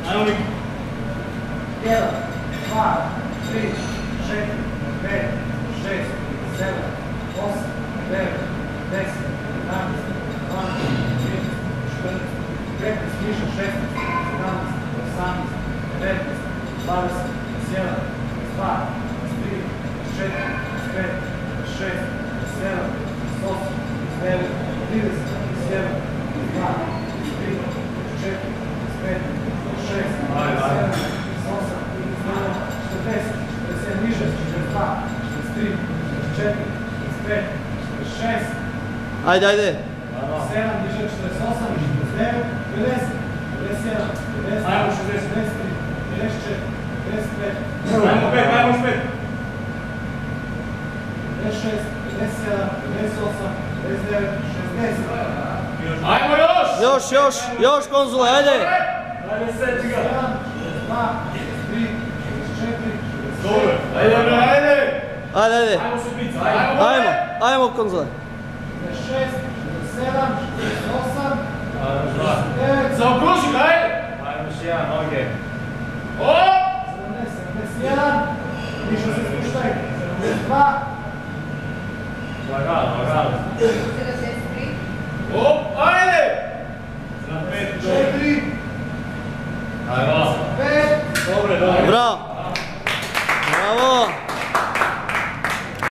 Ajmo Miki. 1, 2, 3, 4, 5, 6, 7, 8, 9, 10, 11, 12, 13, 14, 15, više, 16, 17, 18, 19, 20, 21, 22, 23, 24, 25, 26, 27, 28, 29, 30, 31, 32, 33, 34, 35, 36, 37, 40, niže, 42, 43, 44, 45, 46, Ajde, ajde. 7, niže, 48, 49, 50, 51, 52, Ajmo 53, 54, 55, Ajmo 5, ajmo 5. 56, 57, 58, 59, 60. Ajmo još! Još Konzule, ajde. Ajde se, čiga. 1, 2, 3, 4, Dobro, ajde bre, ajde! Ajde. Ajmo se pica, ajmo! Ajmo Konzule. 6, 7, 8, 9, Zaokruži ga, ajde! Ajmo još jedan, noge. O! 70, 71, više se spuštaj, 72, Lagano. 73, O!